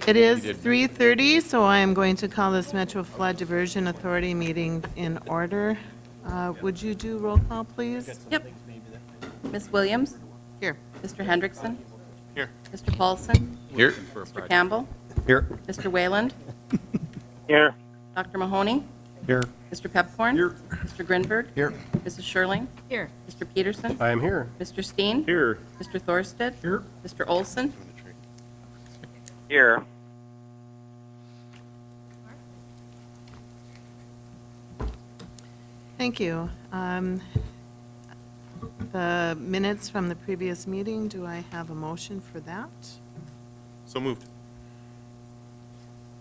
It is 3:30, so I am going to call this Metro Flood Diversion Authority meeting in order. Would you do roll call, please? Yep. Ms. Williams? Here. Mr. Hendrickson? Here. Mr. Paulson? Here. Mr. Campbell? Here. Mr. Wayland? Here. Dr. Mahoney? Here. Mr. Pepcorn? Here. Mr. Grinberg? Here. Mrs. Sherling? Here. Mr. Peterson? I am here. Mr. Steen? Here. Mr. Thorsted? Here. Mr. Olson? Here. Thank you. The minutes from the previous meeting, do I have a motion for that? So moved.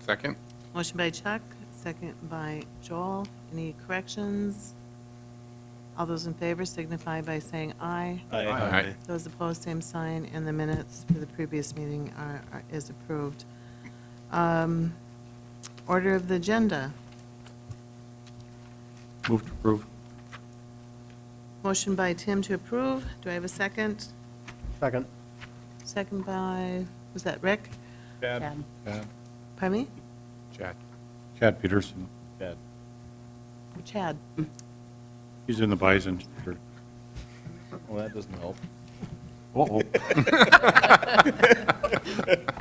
Second? Motion by Chuck, second by Joel. Any corrections? All those in favor signify by saying aye. Aye. Those opposed, same sign, and the minutes for the previous meeting is approved. Order of the agenda. Move to approve. Motion by Tim to approve. Do I have a second? Second. Second by, was that Rick? Chad. Pardon me? Chad. Chad Peterson. Or Chad? He's in the Bison. Well, that doesn't help. Uh-oh.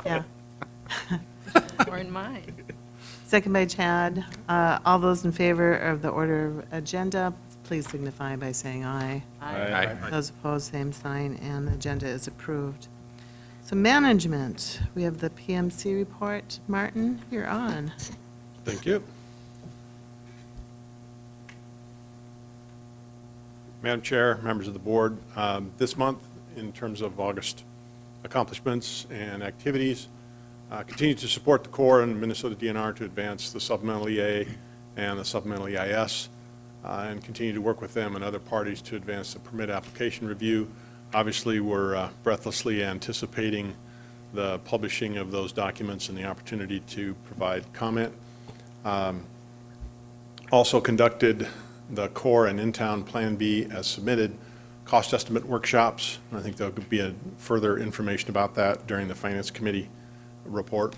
Yeah. Or in mine. Second by Chad. All those in favor of the order of agenda, please signify by saying aye. Aye. Those opposed, same sign, and the agenda is approved. So management, we have the PMC report. Martin, you're on. Thank you. Madam Chair, members of the board, this month, in terms of August accomplishments and activities, continue to support the Corps and Minnesota DNR to advance the supplemental EA and the supplemental EIS, and continue to work with them and other parties to advance the permit application review. Obviously, we're breathlessly anticipating the publishing of those documents and the opportunity to provide comment. Also conducted the Core and in-town Plan B as submitted cost estimate workshops. I think there'll be a further information about that during the Finance Committee report.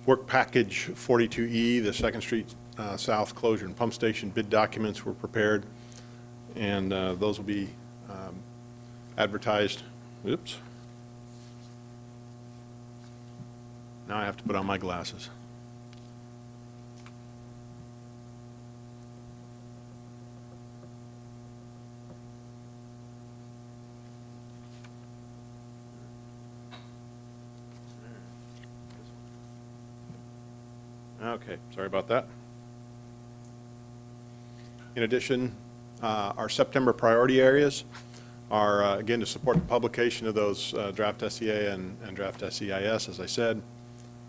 Work package 42E, the 2nd Street South closure and pump station bid documents were prepared, and those will be advertised. Oops. Now I have to put on my glasses. Okay, sorry about that. In addition, our September priority areas are, again, to support the publication of those draft SEA and draft SEIS, as I said,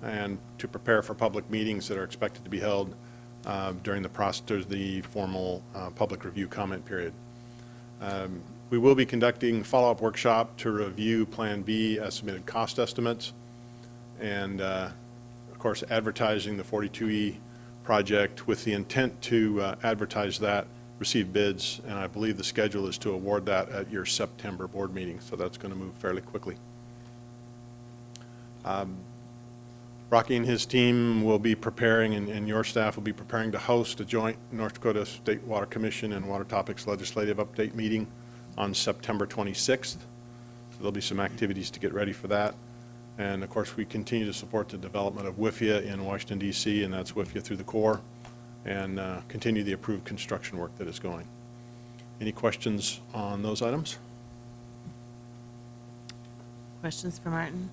and to prepare for public meetings that are expected to be held during the formal public review comment period. We will be conducting a follow-up workshop to review Plan B as submitted cost estimates, and of course, advertising the 42E project with the intent to advertise that, receive bids, and I believe the schedule is to award that at your September board meeting, so that's going to move fairly quickly. Rocky and his team will be preparing, and your staff will be preparing to host a joint North Dakota State Water Commission and Water Topics Legislative Update meeting on September 26th. So there'll be some activities to get ready for that. And of course, we continue to support the development of WIFIA in Washington, D.C., and that's WIFIA through the Corps, and continue the approved construction work that is going. Any questions on those items? Questions for Martin?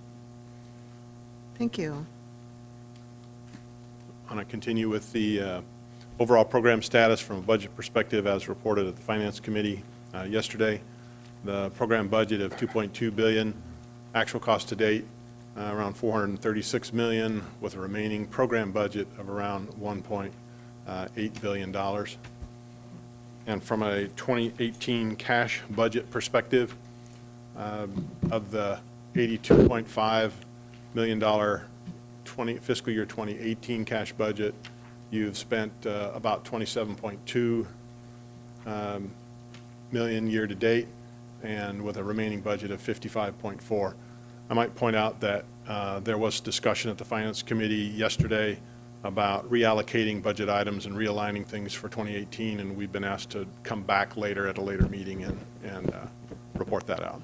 Thank you. I want to continue with the overall program status from a budget perspective as reported at the Finance Committee yesterday. The program budget of $2.2 billion, actual cost to date around $436 million, with a remaining program budget of around $1.8 billion. And from a 2018 cash budget perspective, of the $82.5 million fiscal year 2018 cash budget, you've spent about $27.2 million year to date, and with a remaining budget of $55.4. I might point out that there was discussion at the Finance Committee yesterday about reallocating budget items and realigning things for 2018, and we've been asked to come back later at a later meeting and report that out.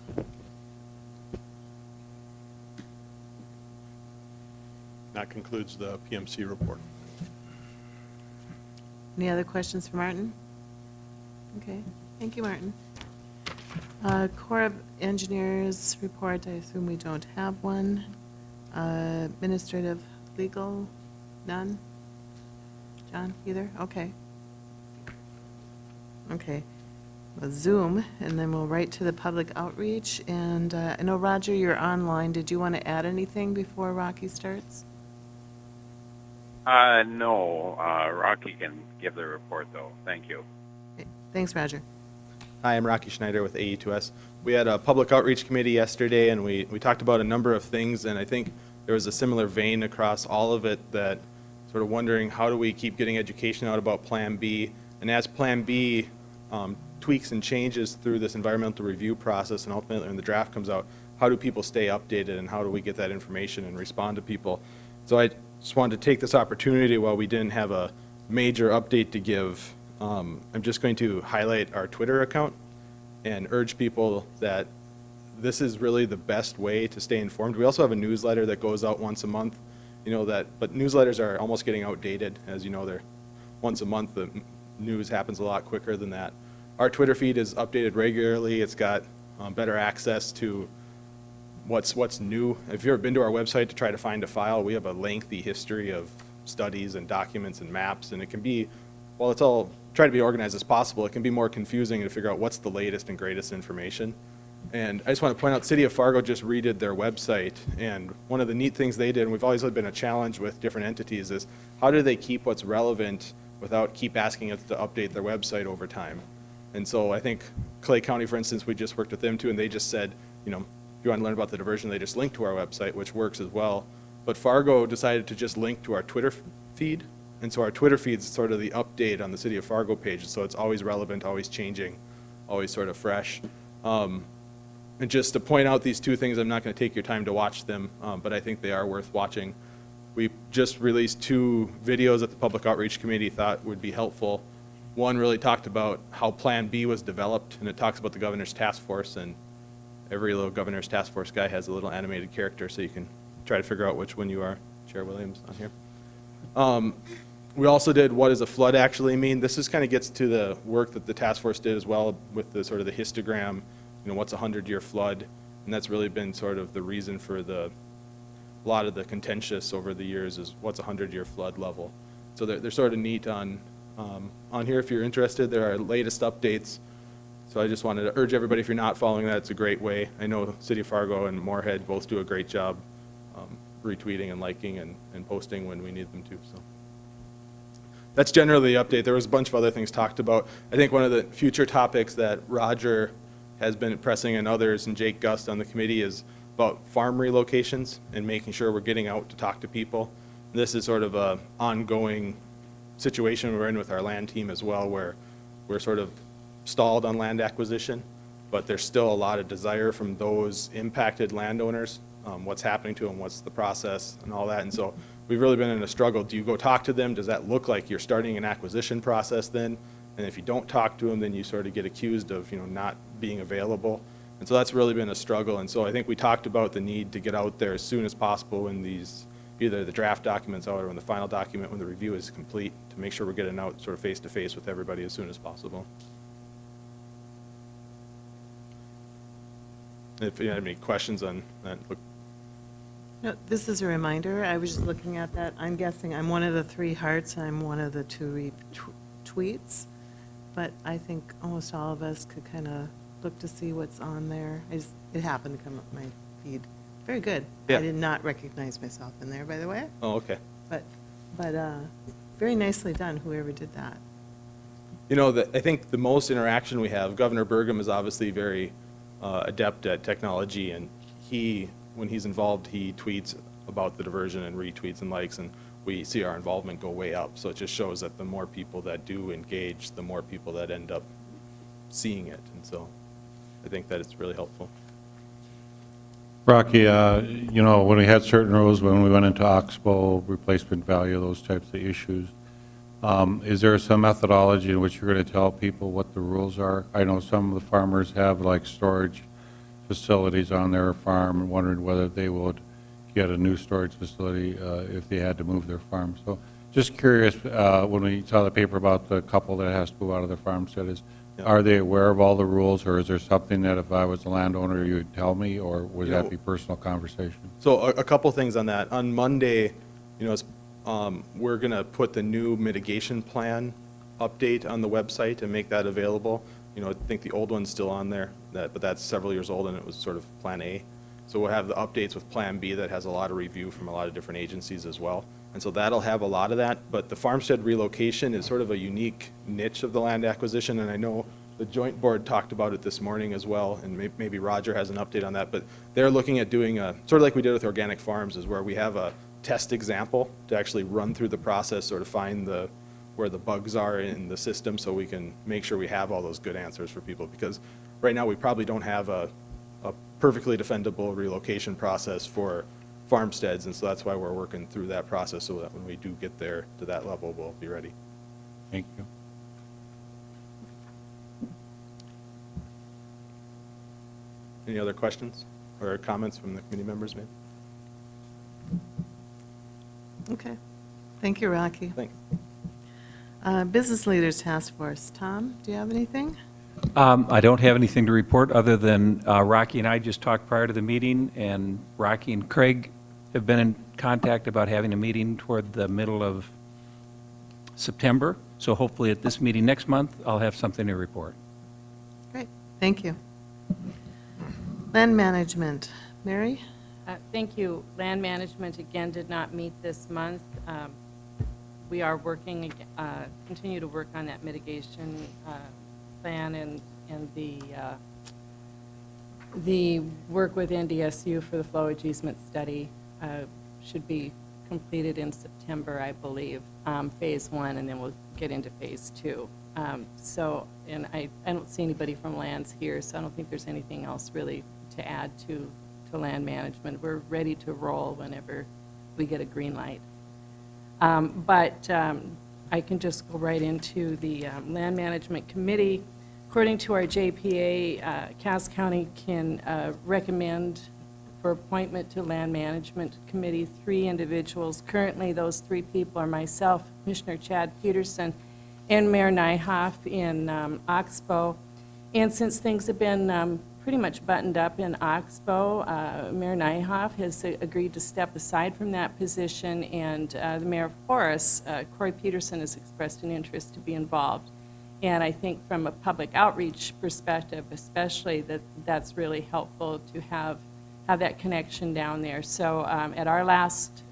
That concludes the PMC report. Any other questions for Martin? Okay, thank you, Martin. Corps of Engineers report, I assume we don't have one. Administrative, legal, none? John, either? Okay. Okay. Well, Zoom, and then we'll right to the public outreach. And I know, Roger, you're online. Did you want to add anything before Rocky starts? No, Rocky can give the report, though. Thank you. Okay. Thanks, Roger. Hi, I'm Rocky Schneider with AE2S. We had a public outreach committee yesterday, and we talked about a number of things, and I think there was a similar vein across all of it, that sort of wondering, how do we keep getting education out about Plan B? And as Plan B tweaks and changes through this environmental review process, and ultimately when the draft comes out, how do people stay updated, and how do we get that information and respond to people? So I just wanted to take this opportunity, while we didn't have a major update to give, I'm just going to highlight our Twitter account and urge people that this is really the best way to stay informed. We also have a newsletter that goes out once a month, but newsletters are almost getting outdated. As you know, they're once a month. The news happens a lot quicker than that. Our Twitter feed is updated regularly. It's got better access to what's new. If you've ever been to our website to try to find a file, we have a lengthy history of studies and documents and maps, and it can be, while it's all try to be organized as possible, it can be more confusing to figure out what's the latest and greatest information. And I just want to point out, City of Fargo just redid their website, and one of the neat things they did, and we've always been a challenge with different entities, is how do they keep what's relevant without keep asking us to update their website over time? And so I think Clay County, for instance, we just worked with them too, and they just said, if you want to learn about the diversion, they just link to our website, which works as well. But Fargo decided to just link to our Twitter feed, and so our Twitter feed is sort of the update on the City of Fargo page, so it's always relevant, always changing, always sort of fresh. And just to point out these two things, I'm not going to take your time to watch them, but I think they are worth watching. We just released 2 videos that the Public Outreach Committee thought would be helpful. One really talked about how Plan B was developed, and it talks about the Governor's Task Force, and every little Governor's Task Force guy has a little animated character, so you can try to figure out which one you are. Chair Williams on here. We also did, what does a flood actually mean? This just kind of gets to the work that the task force did as well, with the sort of the histogram, what's a 100-year flood, and that's really been sort of the reason for a lot of the contentious over the years, is what's a 100-year flood level. So they're sort of neat on here if you're interested. There are latest updates. So I just wanted to urge everybody, if you're not following that, it's a great way. I know City of Fargo and Moorhead both do a great job retweeting and liking and posting when we need them to. So that's generally the update. There was a bunch of other things talked about. I think one of the future topics that Roger has been pressing, and others, and Jake Gust on the committee, is about farm relocations and making sure we're getting out to talk to people. This is sort of an ongoing situation we're in with our land team as well, where we're sort of stalled on land acquisition, but there's still a lot of desire from those impacted landowners, what's happening to them, what's the process, and all that. And so we've really been in a struggle. Do you go talk to them? Does that look like you're starting an acquisition process then? And if you don't talk to them, then you sort of get accused of not being available. And so that's really been a struggle. And so I think we talked about the need to get out there as soon as possible when either the draft document's out or when the final document, when the review is complete, to make sure we're getting out sort of face to face with everybody as soon as possible. If you have any questions on that, look. No, this is a reminder. I was just looking at that. I'm guessing I'm one of the 3 hearts, I'm one of the 2 tweets, but I think almost all of us could kind of look to see what's on there. It happened to come up my feed. Very good. Yeah. I did not recognize myself in there, by the way, Oh, okay. but very nicely done, whoever did that. I think the most interaction we have, Governor Burgum is obviously very adept at technology, and when he's involved, he tweets about the diversion and retweets and likes, and we see our involvement go way up. So it just shows that the more people that do engage, the more people that end up seeing it. And so I think that it's really helpful. Rocky, you know, when we had certain rules, when we went into Oxbow, replacement value, those types of issues, is there some methodology in which you're going to tell people what the rules are? I know some of the farmers have like storage facilities on their farm and wondering whether they would get a new storage facility if they had to move their farm. So just curious, when we saw the paper about the couple that has to move out of their farmstead, are they aware of all the rules, or is there something that if I was a landowner, you would tell me, or would that be personal conversation? So a couple things on that. On Monday, we're going to put the new mitigation plan update on the website and make that available. I think the old one's still on there, but that's several years old, and it was sort of Plan A. So we'll have the updates with Plan B that has a lot of review from a lot of different agencies as well. And so that'll have a lot of that, but the farmstead relocation is sort of a unique niche of the land acquisition, and I know the joint board talked about it this morning as well, and maybe Roger has an update on that, but they're looking at doing sort of like we did with organic farms, is where we have a test example to actually run through the process, sort of find where the bugs are in the system, so we can make sure we have all those good answers for people, because right now we probably don't have a perfectly defendable relocation process for farmsteads, and so that's why we're working through that process, so that when we do get there to that level, we'll be ready. Thank you. Any other questions or comments from the committee members, maybe? Okay. Thank you, Rocky. Thanks. Business Leaders Task Force. Tom, do you have anything? I don't have anything to report other than Rocky and I just talked prior to the meeting, and Rocky and Craig have been in contact about having a meeting toward the middle of September. So hopefully at this meeting next month, I'll have something to report. Great. Thank you. Land Management. Mary? Thank you. Land management, again, did not meet this month. We are working, continue to work on that mitigation plan, and the work with NDSU for the flowage easement study should be completed in September, I believe, phase 1, and then we'll get into phase 2. And I don't see anybody from lands here, so I don't think there's anything else really to add to land management. We're ready to roll whenever we get a green light. But I can just go right into the Land Management Committee. According to our JPA, Cass County can recommend for appointment to Land Management Committee 3 individuals. Currently, those 3 people are myself, Commissioner Chad Peterson, and Mayor Nyhoff in Oxbow. And since things have been pretty much buttoned up in Oxbow, Mayor Nyhoff has agreed to step aside from that position, and the Mayor of Forest, Corey Peterson, has expressed an interest to be involved. And I think from a public outreach perspective especially, that's really helpful to have that connection down there. So at our last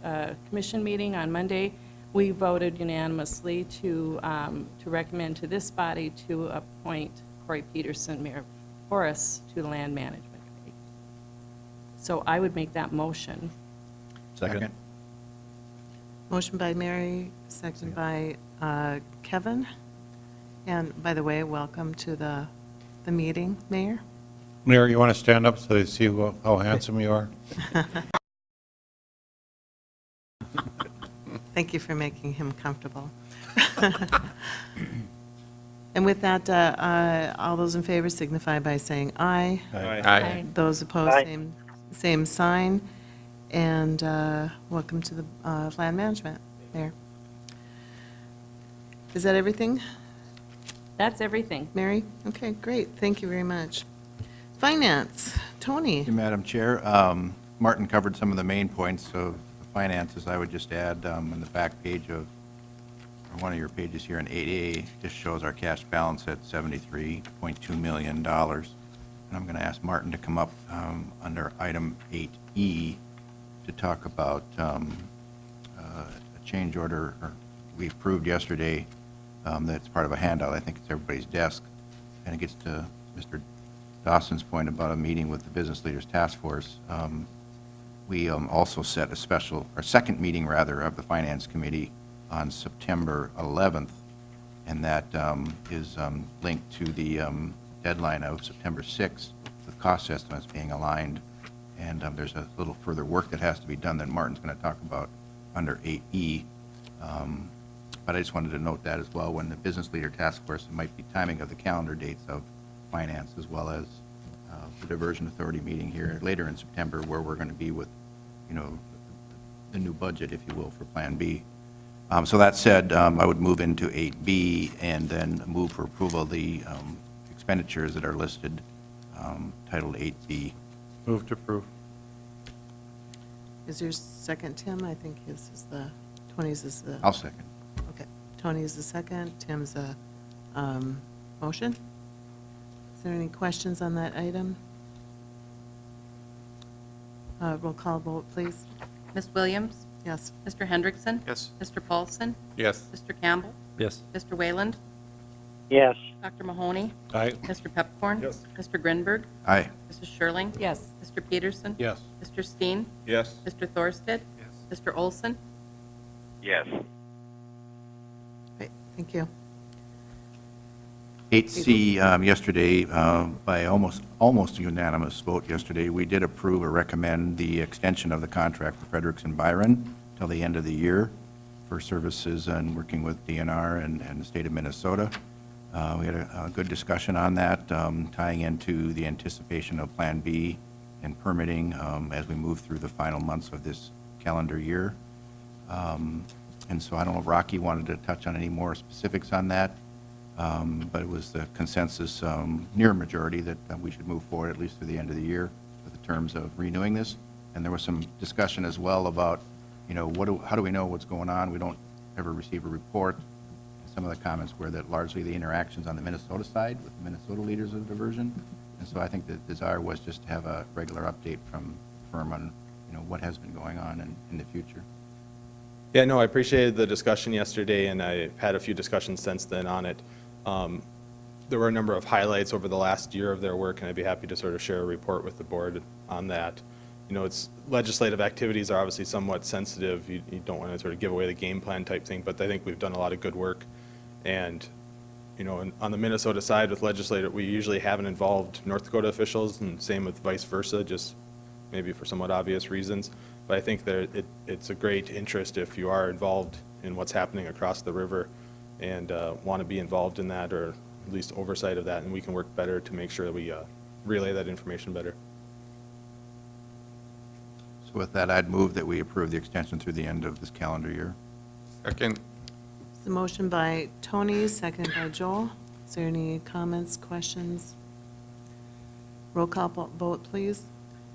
commission meeting on Monday, we voted unanimously to recommend to this body to appoint Corey Peterson, Mayor of Forest, to the Land Management Committee. So I would make that motion. Second. Motion by Mary, second by Kevin. And by the way, welcome to the meeting, Mayor. Mayor, you want to stand up so they see how handsome you are? Thank you for making him comfortable. And with that, all those in favor signify by saying aye. Aye. Those opposed, same sign. And welcome to the Land Management, Mayor. Is that everything, That's everything. Mary? Okay, great. Thank you very much. Finance, Tony. Thank you, Madam Chair. Martin covered some of the main points of the finances. I would just add on the back page of, or one of your pages here in 8A, just shows our cash balance at $73.2 million. And I'm going to ask Martin to come up under item 8E to talk about a change order we approved yesterday that's part of a handout. I think it's everybody's desk. And it gets to Mr. Dawson's point about a meeting with the Business Leaders Task Force. We also set a special, or second meeting rather, of the Finance Committee on September 11th, and that is linked to the deadline of September 6th, with cost estimates being aligned And there's a little further work that has to be done that Martin's going to talk about under 8E. But I just wanted to note that as well, when the business leader task force, it might be timing of the calendar dates of finance as well as the diversion authority meeting here later in September, where we're going to be with, you know, the new budget, if you will, for Plan B. So that said, I would move into 8B and then move for approval of the expenditures that are listed, titled 8B. Move to approve. Is there a second, Tim? I think his is Tony's is the. I'll second. Okay, Tony's the second, Tim's a motion. Is there any questions on that item? Roll call vote, please. Ms. Williams? Yes. Mr. Hendrickson? Yes. Mr. Paulson? Yes. Mr. Campbell? Yes. Mr. Wayland? yes, Dr. Mahoney? Aye. Mr. Pepcorn? Yes. Mr. Grinberg? Aye. Mrs. Schirling? Yes. Mr. Peterson? Yes. Mr. Steen? Yes. Mr. Thorsted? Yes. Mr. Olson? Yes. Great, thank you. 8C, yesterday, by almost unanimous vote yesterday, we did approve or recommend the extension of the contract for Fredericks and Byron till the end of the year for services and working with DNR and the state of Minnesota. We had a good discussion on that, tying into the anticipation of Plan B and permitting as we move through the final months of this calendar year. And so I don't know if Rocky wanted to touch on any more specifics on that. But it was the consensus, near majority, that we should move forward at least through the end of the year with the terms of renewing this. And there was some discussion as well about, you know, how do we know what's going on? We don't ever receive a report. Some of the comments were that largely the interactions on the Minnesota side with the Minnesota leaders of diversion. And so I think the desire was just to have a regular update from the firm on, you know, what has been going on in the future. Yeah, no, I appreciated the discussion yesterday, and I had a few discussions since then on it. There were a number of highlights over the last year of their work, and I'd be happy to sort of share a report with the board on that. You know, it's legislative activities are obviously somewhat sensitive. You don't want to sort of give away the game plan type thing, but I think we've done a lot of good work. And, you know, on the Minnesota side with legislative, we usually haven't involved North Dakota officials, and same with vice versa, just maybe for somewhat obvious reasons. But I think that it's a great interest if you are involved in what's happening across the river and want to be involved in that, or at least oversight of that, and we can work better to make sure that we relay that information better. So with that, I'd move that we approve the extension through the end of this calendar year. Second. It's a motion by Tony, second by Joel. Is there any comments, questions? Roll call vote, please.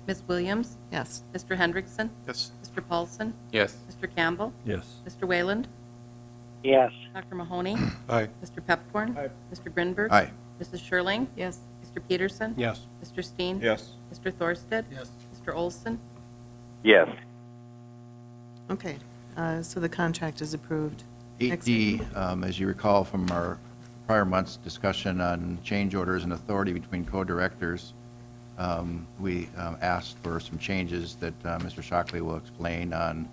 Ms. Williams? Yes. Mr. Hendrickson? Yes. Mr. Paulson? Yes. Mr. Campbell? Yes. Mr. Wayland? yes, Dr. Mahoney? Aye. Mr. Pepcorn? Aye. Mr. Grinberg? Aye. Mrs. Schirling? Yes. Mr. Peterson? Yes. Mr. Steen? Yes. Mr. Thorsted? Yes. Mr. Olson? Yes. Okay, so the contract is approved. Next 8D, as you recall from our prior month's discussion on change orders and authority between co-directors, we asked for some changes that Mr. Shockley will explain on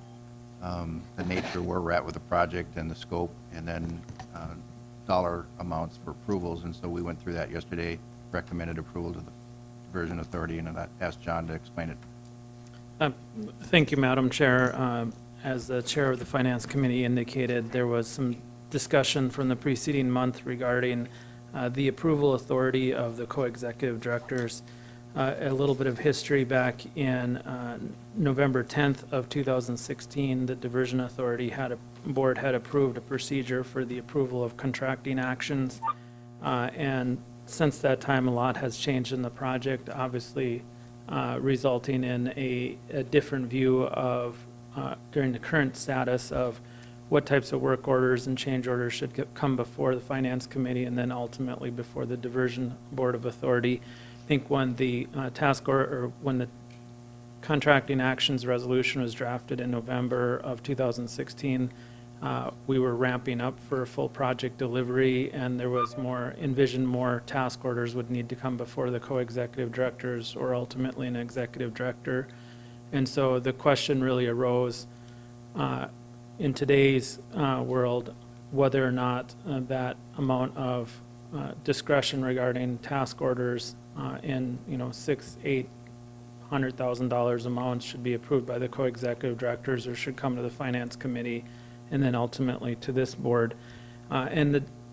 the nature where we're at with the project and the scope, and then dollar amounts for approvals. And so we went through that yesterday, recommended approval to the Diversion Authority, and I asked John to explain it. Thank you, Madam Chair. As the Chair of the Finance Committee indicated, there was some discussion from the preceding month regarding the approval authority of the co-executive directors. A little bit of history: back in November 10th of 2016, the Diversion Authority board had approved a procedure for the approval of contracting actions. And since that time, a lot has changed in the project, obviously resulting in a different view of, during the current status of what types of work orders and change orders should come before the Finance Committee and then ultimately before the Diversion Board of Authority. I think when the when the contracting actions resolution was drafted in November of 2016, we were ramping up for full project delivery, and there was envisioned more task orders would need to come before the co-executive directors or ultimately an executive director. And so the question really arose in today's world, whether or not that amount of discretion regarding task orders in 600, $100,000 amounts should be approved by the co-executive directors or should come to the finance committee and then ultimately to this board.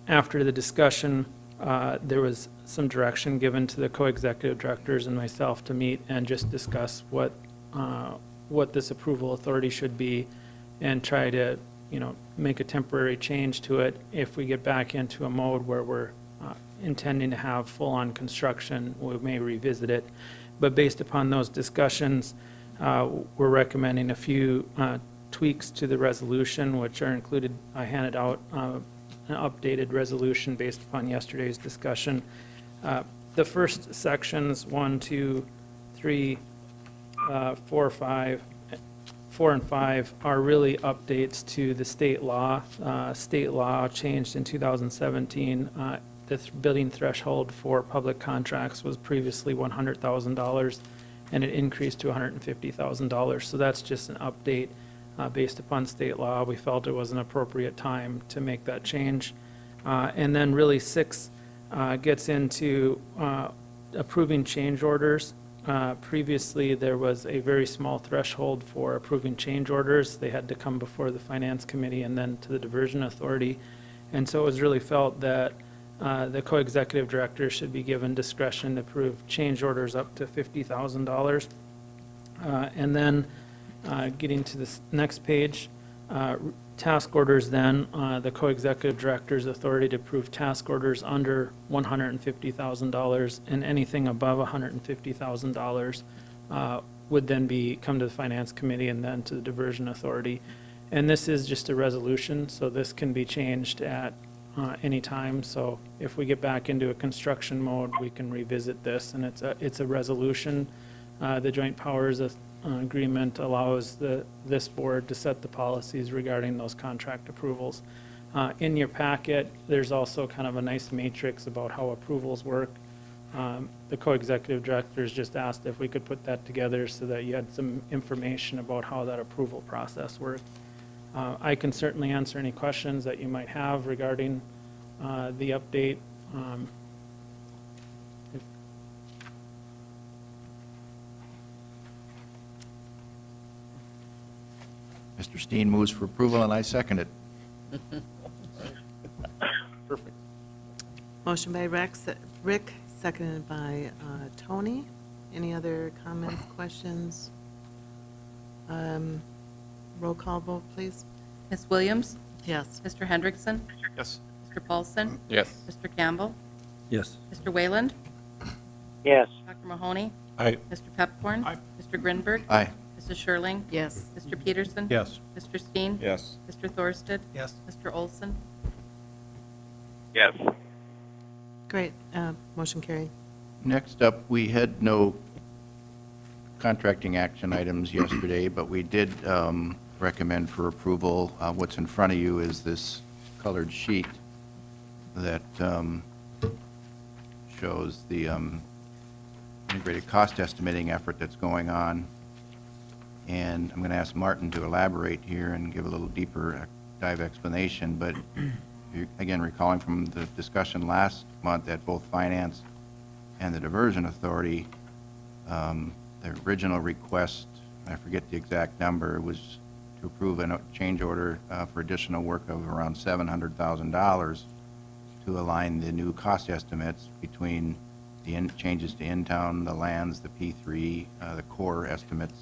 After the discussion, there was some direction given to the co-executive directors and myself to meet and just discuss what this approval authority should be and try to, make a temporary change to it if we get back into a mode where we're intending to have full-on construction. We may revisit it. But based upon those discussions, we're recommending a few tweaks to the resolution, which are included. I handed out an updated resolution based upon yesterday's discussion. The first sections, 1, 2, 3, 4, 4 and 5 are really updates to the state law. State law changed in 2017. The bidding threshold for public contracts was previously $100,000, and it increased to $150,000. So that's just an update based upon state law. We felt it was an appropriate time to make that change. And then really 6 gets into approving change orders. Previously, there was a very small threshold for approving change orders. They had to come before the Finance Committee and then to the Diversion Authority. And so it was really felt that the co-executive director should be given discretion to approve change orders up to $50,000. And then getting to this next page, task orders then, the co-executive director's authority to approve task orders under $150,000 and anything above $150,000 would then come to the Finance Committee and then to the Diversion Authority. And this is just a resolution, so this can be changed at any time. So if we get back into a construction mode, we can revisit this, and it's a resolution. The Joint Powers Agreement allows this board to set the policies regarding those contract approvals. In your packet, there's also kind of a nice matrix about how approvals work. The co-executive directors just asked if we could put that together so that you had some information about how that approval process worked. I can certainly answer any questions that you might have regarding the update. Mr. Steen moves for approval, and I second it. Motion by Rick, seconded by Tony. Any other comments, questions? Roll call vote, please. Ms. Williams? Yes. Mr. Hendrickson? Yes. Mr. Paulson? Yes. Mr. Campbell? Yes. Mr. Wayland? yes, Dr. Mahoney? Aye. Mr. Pepcorn? Aye. Mr. Grinberg? Aye. Mrs. Schirling? Yes. Mr. Peterson? Yes. Mr. Steen? Yes. Mr. Thorsted? Yes. Mr. Olson? Yes. Great. Motion carried. Next up, we had no contracting action items yesterday, but we did recommend for approval. What's in front of you is this colored sheet that shows the integrated cost estimating effort that's going on. And I'm going to ask Martin to elaborate here and give a little deeper dive explanation. But again, recalling from the discussion last month at both Finance and the Diversion Authority, the original request, I forget the exact number, was to approve a change order for additional work of around $700,000 to align the new cost estimates between the changes to in-town, the lands, the P3, the core estimates.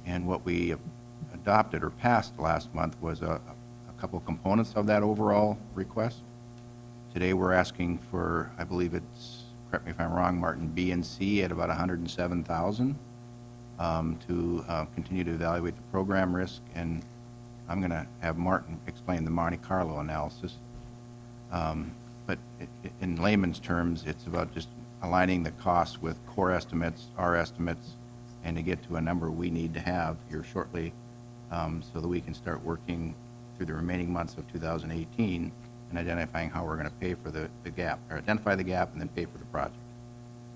And what we adopted or passed last month was a couple components of that overall request. Today we're asking for, I believe it's, correct me if I'm wrong, Martin, B and C at about $107,000 to continue to evaluate the program risk. And I'm going to have Martin explain the Monte Carlo analysis. But in layman's terms, it's about just aligning the costs with core estimates, our estimates, and to get to a number we need to have here shortly so that we can start working through the remaining months of 2018 and identifying how we're going to pay for the gap, or identify the gap and then pay for the project.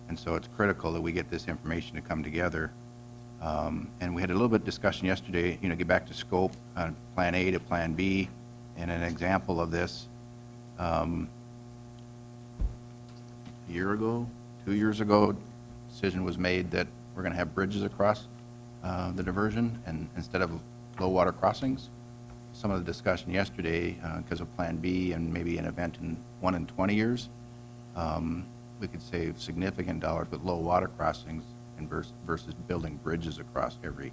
And so it's critical that we get this information to come together. And we had a little bit of discussion yesterday, get back to scope, Plan A to Plan B, and an example of this, a year ago, 2 years ago, decision was made that we're going to have bridges across the diversion and instead of low water crossings. Some of the discussion yesterday, because of Plan B and maybe an event in 1 in 20 years, we could save significant dollars with low water crossings and versus building bridges across every.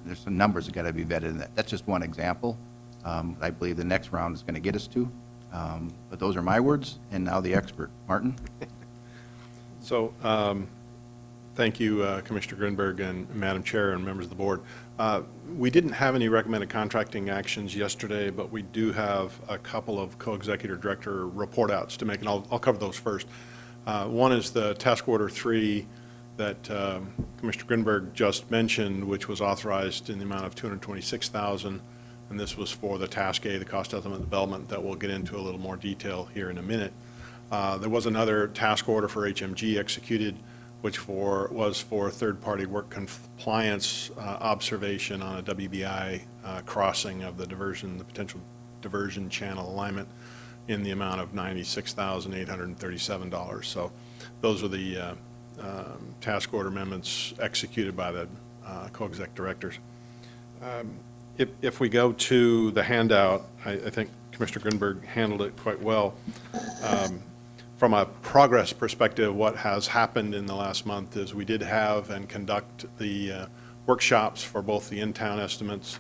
There's some numbers that got to be vetted in that. That's just one example. I believe the next round is going to get us to. But those are my words, and now the expert. Martin? So, thank you, Commissioner Grinberg and Madam Chair and members of the board. We didn't have any recommended contracting actions yesterday, but we do have a couple of co-executive director report outs to make, and I'll cover those first. One is the task order 3 that Commissioner Grinberg just mentioned, which was authorized in the amount of $226,000, and this was for the task A, the cost estimate development, that we'll get into a little more detail here in a minute. There was another task order for HMG executed, which was for third-party work compliance observation on a WBI crossing of the potential diversion channel alignment in the amount of $96,837. So those are the task order amendments executed by the co-exec directors. If we go to the handout, I think Commissioner Grinberg handled it quite well. From a progress perspective, what has happened in the last month is we did have and conduct the workshops for both the in-town estimates,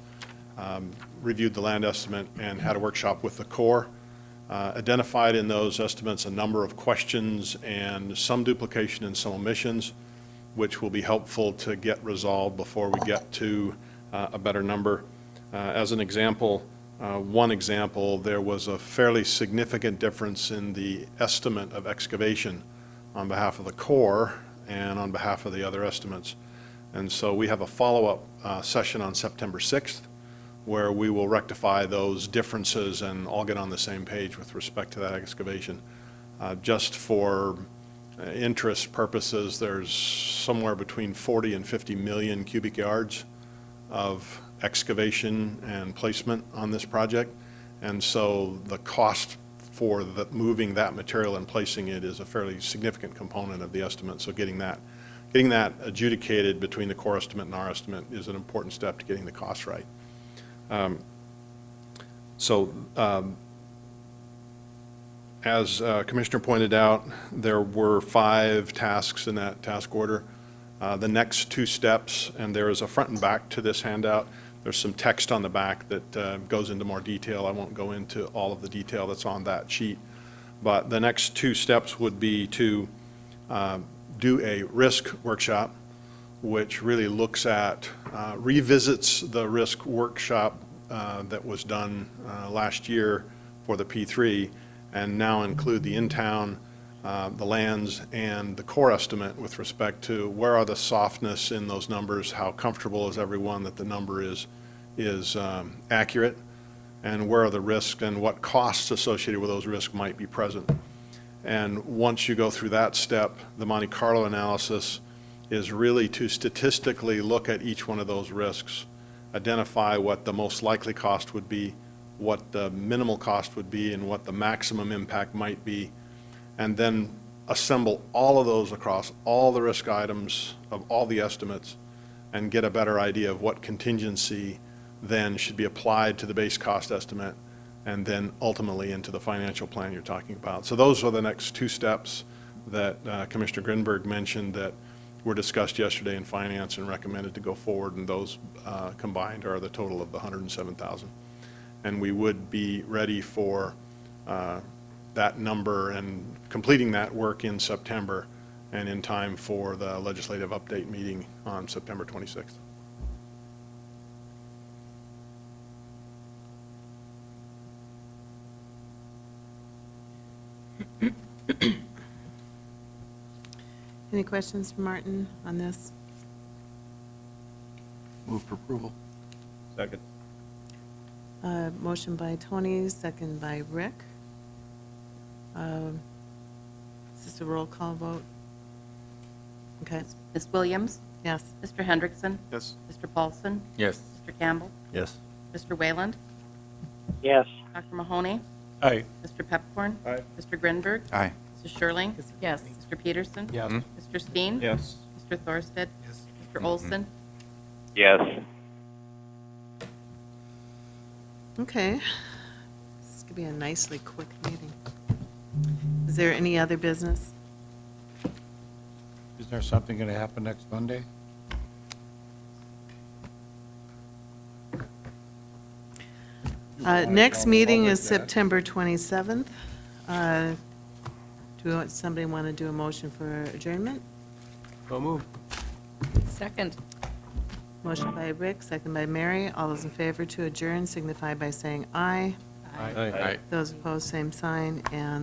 reviewed the land estimate, and had a workshop with the Corps. Identified in those estimates a number of questions and some duplication and some omissions, which will be helpful to get resolved before we get to a better number. As an example, one example, there was a fairly significant difference in the estimate of excavation on behalf of the Corps and on behalf of the other estimates. And so we have a follow-up session on September 6th where we will rectify those differences and all get on the same page with respect to that excavation. Just for interest purposes, there's somewhere between 40 and 50 million cubic yards of excavation and placement on this project. And so the cost for moving that material and placing it is a fairly significant component of the estimate. So getting that adjudicated between the Corps estimate and our estimate is an important step to getting the cost right. As Commissioner pointed out, there were 5 tasks in that task order. The next 2 steps, and there is a front and back to this handout. There's some text on the back that goes into more detail. I won't go into all of the detail that's on that sheet. But the next 2 steps would be to do a risk workshop, which really looks at, revisits the risk workshop that was done last year for the P3, and now include the in-town, the lands, and the Corps estimate with respect to where are the softness in those numbers, how comfortable is everyone that the number is accurate, and where are the risks and what costs associated with those risks might be present. And once you go through that step, the Monte Carlo analysis is really to statistically look at each one of those risks, identify what the most likely cost would be, what the minimal cost would be, and what the maximum impact might be, and then assemble all of those across all the risk items of all the estimates and get a better idea of what contingency then should be applied to the base cost estimate and then ultimately into the financial plan you're talking about. So those are the next 2 steps that Commissioner Grinberg mentioned that were discussed yesterday in finance and recommended to go forward, and those combined are the total of the $107,000. And we would be ready for that number and completing that work in September and in time for the legislative update meeting on September 26th. Any questions for Martin on this? Move for approval. Second. Motion by Tony, second by Rick. Is this a roll call vote? Okay, Ms. Williams? yes. Mr. Hendrickson? Yes. Mr. Paulson? Yes. Mr. Campbell? Yes. Mr. Wayland? yes, Dr. Mahoney? Aye. Mr. Pepcorn? Aye. Mr. Grinberg? Aye. Mrs. Shirling? Yes. Mr. Peterson? Yes. Mr. Steen? Yes. Mr. Thorsted? Mr. Olson? Yes. Okay. This could be a nicely quick meeting. Is there any other business? Is there something going to happen next Monday? Next meeting is September 27th. Somebody want to do a motion for adjournment? So moved. Second. Motion by Rick, second by Mary. All those in favor to adjourn signify by saying aye. Aye. Those opposed, same sign, and